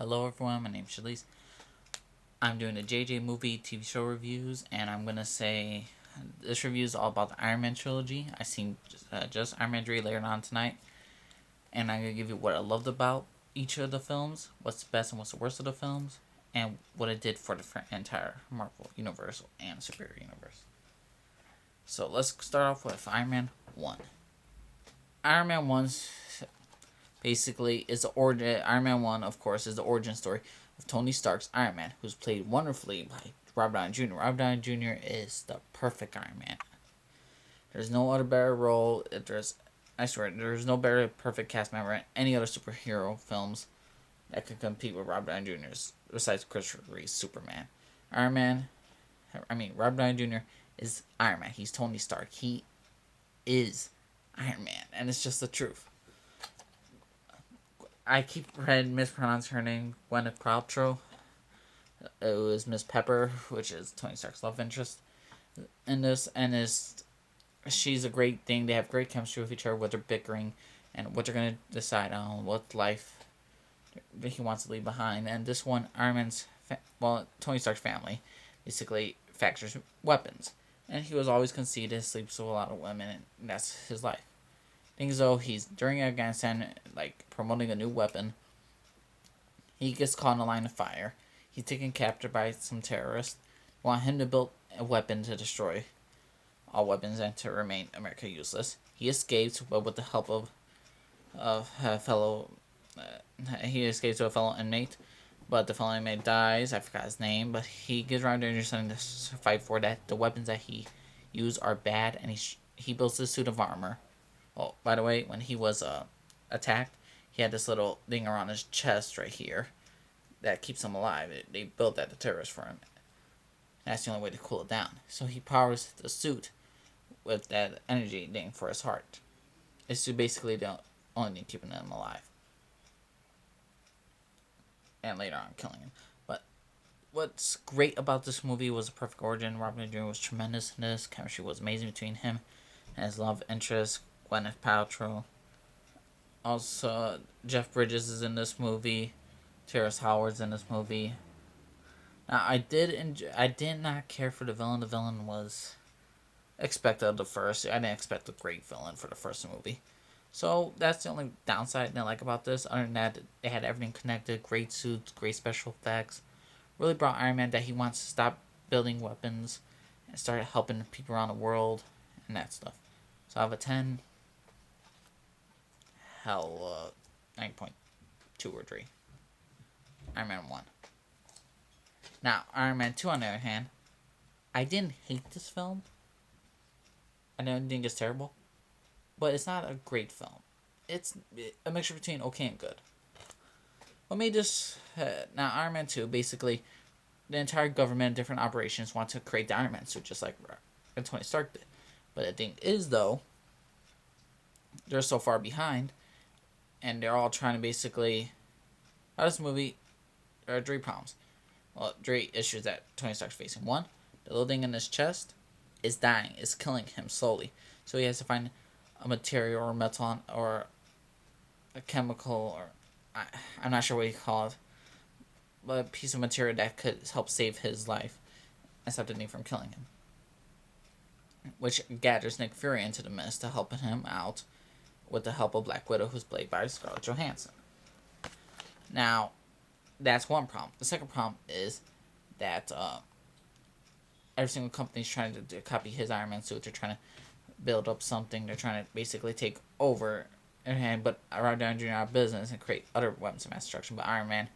Hello everyone, my name's Shalise. I'm doing a JJ movie TV show reviews, and I'm gonna say this review is all about the Iron Man trilogy. I seen just Iron Man 3 later on tonight, and I'm gonna give you what I loved about each of the films, what's the best and what's the worst of the films, and what it did for the entire Marvel universe and superhero universe. So let's start off with Iron Man 1. Iron Man 1's basically is the origin. Iron Man 1, of course, is the origin story of Tony Stark's Iron Man, who's played wonderfully by Robert Downey Jr. Robert Downey Jr. is the perfect Iron Man. There's no other better role. I swear, there's no better perfect cast member in any other superhero films that could compete with Robert Downey Jr.'s besides Christopher Reeve's Superman. Iron Man, Robert Downey Jr. is Iron Man. He's Tony Stark. He is Iron Man, and it's just the truth. I keep mispronouncing her name, Gwyneth Paltrow. It was Miss Pepper, which is Tony Stark's love interest in this, and she's a great thing. They have great chemistry with each other, what they're bickering, and what they're gonna decide on, what life he wants to leave behind. And this one, Tony Stark's family, basically factors weapons, and he was always conceited, sleeps with a lot of women, and that's his life. Things though, he's during Afghanistan, promoting a new weapon. He gets caught in a line of fire. He's taken captive by some terrorists. Want him to build a weapon to destroy all weapons and to remain America useless. He escapes, but with the help of a fellow. He escapes to a fellow inmate, but the fellow inmate dies. I forgot his name, but he gives Robert Downey Jr. something to fight for. That the weapons that he used are bad, and he builds this suit of armor. Oh, by the way, when he was attacked, he had this little thing around his chest right here that keeps him alive. They built that, the terrorists, for him. That's the only way to cool it down. So he powers the suit with that energy thing for his heart. It's basically the only thing keeping him alive. And later on, killing him. But what's great about this movie was a perfect origin. Robert Downey Jr. was tremendous in this. Chemistry was amazing between him and his love interest, Gwyneth Paltrow. Also, Jeff Bridges is in this movie. Terrence Howard's in this movie. Now, I did not care for the villain. The villain was expected of the first. I didn't expect a great villain for the first movie. So, that's the only downside I didn't like about this. Other than that, they had everything connected. Great suits, great special effects. Really brought Iron Man that he wants to stop building weapons and start helping people around the world and that stuff. So, I have a 10. 9.2 or 3. Iron Man 1. Now, Iron Man 2, on the other hand, I didn't hate this film. I don't think it's terrible. But it's not a great film. It's a mixture between okay and good. What made this... now, Iron Man 2, basically, the entire government, different operations want to create the Iron Man suit, just like Tony Stark did. But the thing is, though, they're so far behind, and they're all trying to basically... Out of this movie, there are 3 problems. Well, 3 issues that Tony Stark's facing. 1, the little thing in his chest is dying, is killing him slowly. So he has to find a material or metal or a chemical, or I'm not sure what you call it, but a piece of material that could help save his life and stop the thing from killing him. Which gathers Nick Fury into the mist to help him out with the help of Black Widow, who's played by Scarlett Johansson. Now, that's one problem. The second problem is that every single company is trying to copy his Iron Man suit. They're trying to build up something. They're trying to basically take over, but Robert Downey Jr. out of business and create other weapons of mass destruction. But Iron Man,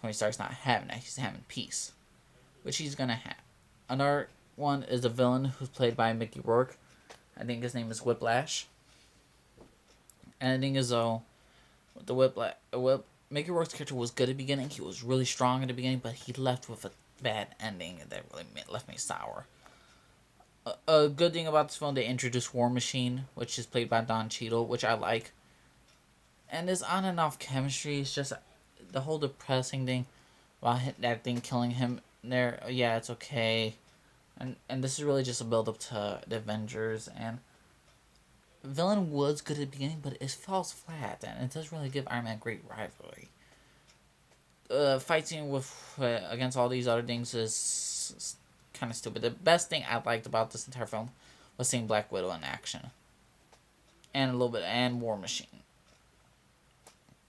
Tony Stark's not having that. He's having peace, which he's gonna have. Another one is the villain, who's played by Mickey Rourke. I think his name is Whiplash. And the thing is, though, with the Mickey Rourke's character was good at the beginning. He was really strong at the beginning, but he left with a bad ending that really left me sour. A good thing about this film, they introduced War Machine, which is played by Don Cheadle, which I like. And this on and off chemistry is just the whole depressing thing about that thing killing him there. Yeah, it's okay. And this is really just a build up to the Avengers, and villain was good at the beginning, but it falls flat, and it doesn't really give Iron Man a great rivalry. fight scene with against all these other things is kind of stupid. The best thing I liked about this entire film was seeing Black Widow in action, and a little bit and War Machine.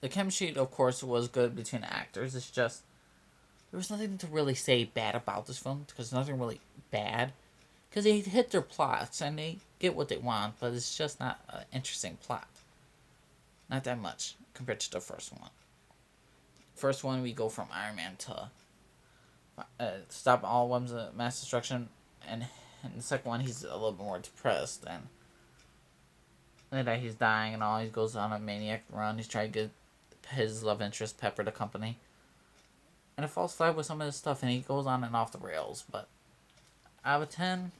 The chemistry, of course, was good between the actors. It's just there was nothing to really say bad about this film because nothing really bad. Because they hit their plots and they get what they want, but it's just not an interesting plot. Not that much compared to the first one. First one, we go from Iron Man to stop all weapons of mass destruction, and in the second one, he's a little bit more depressed and that he's dying and all. He goes on a maniac run. He's trying to get his love interest Pepper the company, and it falls flat with some of his stuff, and he goes on and off the rails. But out of 10,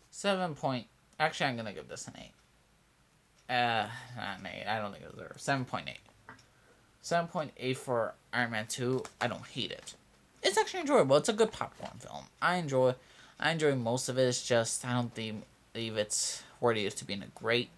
7 point. Actually, I'm gonna give this an 8. Not an 8. I don't think it deserves 7.8. 7.8 for Iron Man 2. I don't hate it. It's actually enjoyable. It's a good popcorn film. I enjoy most of it. It's just I don't believe it's worthy to being a great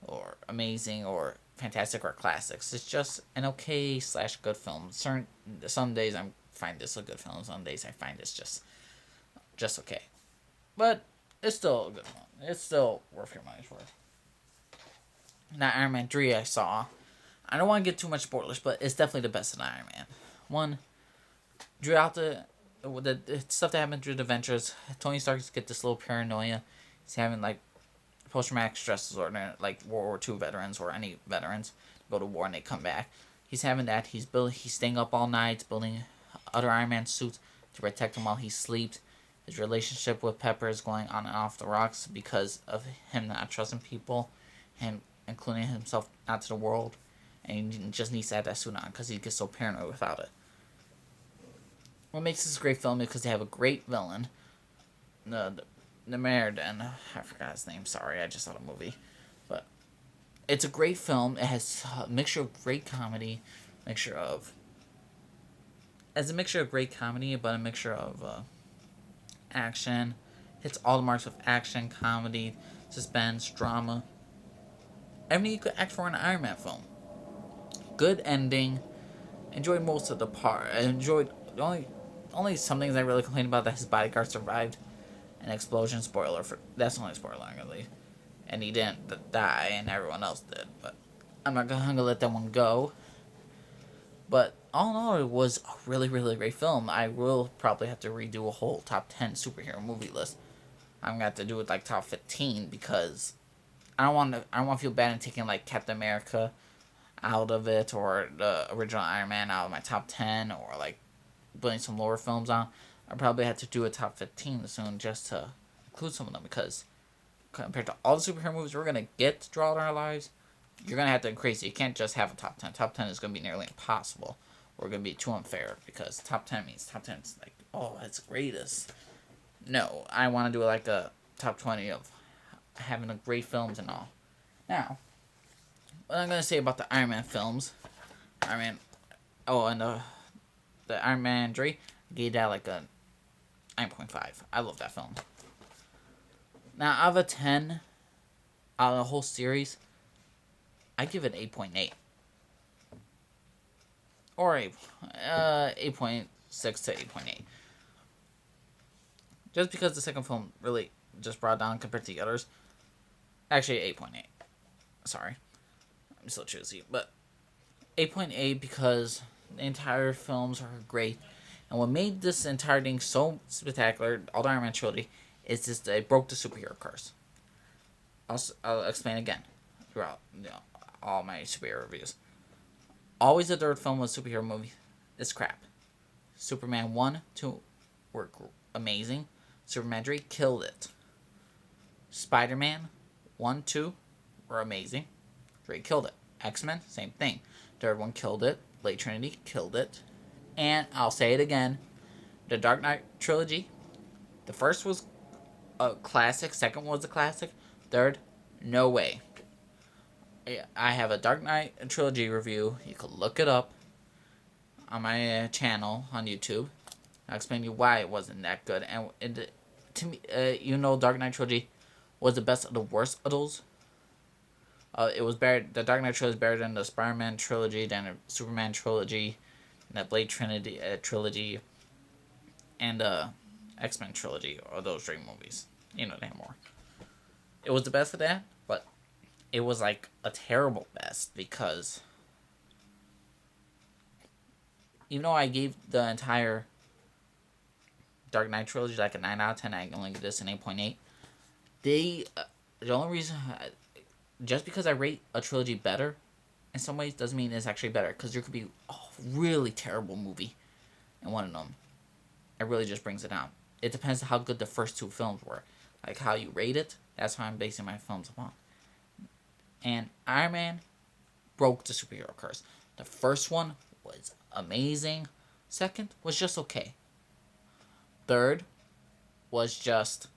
or amazing or fantastic or classics. It's just an okay / good film. Some days I find this a good film. Some days I find this just okay. But it's still a good one. It's still worth your money's worth. Now Iron Man 3 I saw. I don't want to get too much spoilers, but it's definitely the best in Iron Man. One, drew out the stuff that happened through the adventures. Tony Stark's get this little paranoia. He's having like post-traumatic stress disorder, like World War II veterans or any veterans go to war and they come back. He's having that. He's staying up all night building other Iron Man suits to protect him while he sleeps. His relationship with Pepper is going on and off the rocks because of him not trusting people and including himself out to the world. And he just needs to have that suit on because he gets so paranoid without it. What makes this a great film is because they have a great villain. The mayor, and I forgot his name, sorry, I just saw the movie. But it's a great film. It has a mixture of great comedy, it's a mixture of great comedy, but a mixture of action. Hits all the marks of action, comedy, suspense, drama. Everything you could ask for in an Iron Man film. Good ending. Enjoyed most of the part. I enjoyed only some things I really complained about that his bodyguard survived an explosion. Spoiler for that's the only spoiler I'm gonna leave. And he didn't die, and everyone else did. But I'm not gonna let that one go. But all in all, it was a really, really great film. I will probably have to redo a whole top 10 superhero movie list. I'm gonna have to do it like top 15 because I don't want to feel bad in taking like Captain America out of it or the original Iron Man out of my top 10 or like putting some lower films on. I probably had to do a top 15 soon just to include some of them because compared to all the superhero movies we're going to get throughout our lives, you're going to have to increase it. You can't just have a top 10. Top 10 is going to be nearly impossible. We're going to be too unfair because top 10 means top 10 is like, oh, it's greatest. No, I want to do like a top 20 of having a great films and all. Now, what I'm going to say about the Iron Man films, and the Iron Man 3, gave that like a 9.5. I love that film. Now, out of a 10, out of the whole series, I give it 8.8. Or 8.6 to 8.8. Just because the second film really just brought down compared to the others. Actually, 8.8. Sorry. I'm so choosy. But 8.8 because the entire films are great. And what made this entire thing so spectacular, all the Iron Man trilogy, is just that it broke the superhero curse. I'll explain again throughout all my superhero reviews. Always the third film was a superhero movie. It's crap. Superman 1, 2 were amazing. Superman 3 killed it. Spider-Man 1, 2 were amazing. 3 killed it. X-Men, same thing. Third one killed it. Blade Trinity killed it. And I'll say it again. The Dark Knight trilogy. The first was a classic. Second one was a classic. Third, no way. I have a Dark Knight trilogy review. You can look it up on my channel on YouTube. I'll explain to you why it wasn't that good. And to me, Dark Knight trilogy was the best of the worst of those It was better. The Dark Knight trilogy is better than the Spider-Man trilogy, than the Superman trilogy, and the Blade Trinity trilogy, and the X-Men trilogy. Or those three movies. You know, they have more. It was the best of that, but it was like a terrible best because even though I gave the entire Dark Knight trilogy like a 9 out of 10, I only give this an 8.8. The only reason, just because I rate a trilogy better, in some ways doesn't mean it's actually better, because there could be a really terrible movie in one of them. It really just brings it down. It depends on how good the first two films were, like how you rate it. That's how I'm basing my films upon. And Iron Man broke the superhero curse. The first one was amazing. Second was just okay. Third was just.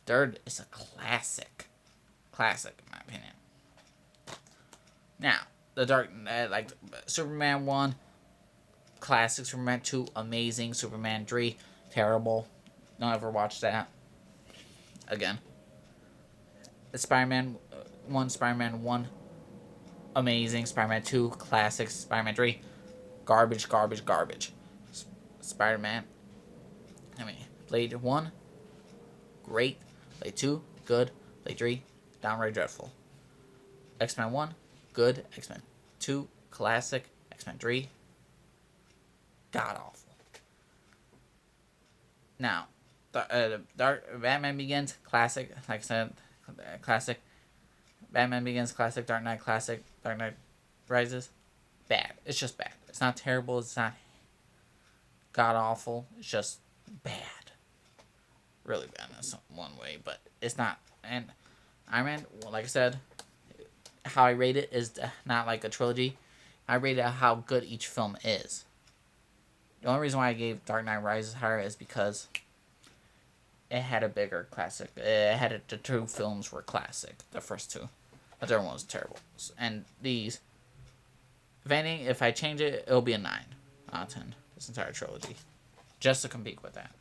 Third is a classic. Classic, in my opinion. Now, the Dark. Like, Superman 1, classic. Superman 2, amazing. Superman 3, terrible. Don't ever watch that. Again. Spider-Man 1, amazing. Spider-Man 2, classic. Spider-Man 3, garbage, garbage, garbage. Spider-Man. Blade 1, great. Blade 2, good. Blade 3, downright dreadful. X-Men 1, good. X-Men 2, classic. X-Men 3, god awful. Now, Batman Begins, classic. Like I said, classic. Batman Begins, classic. Dark Knight, classic. Dark Knight Rises, bad. It's just bad. It's not terrible. It's not god awful. It's just bad. Really bad in one way, but it's not. And Iron Man, like I said, how I rate it is not like a trilogy. I rate it how good each film is. The only reason why I gave Dark Knight Rises higher is because it had a bigger classic. The two films were classic, the first two. The third one was terrible. And these, if I change it, it'll be a 9 out of 10. This entire trilogy. Just to compete with that.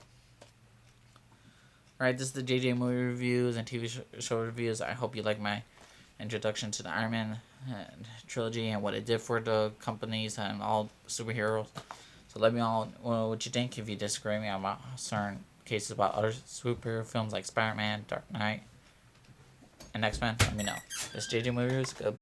Alright, this is the JJ movie reviews and TV show reviews. I hope you like my introduction to the Iron Man trilogy and what it did for the companies and all superheroes. So let me know what you think. If you disagree with me about certain cases about other superhero films like Spider-Man, Dark Knight, and X-Men, let me know. This is JJ movie reviews. Good.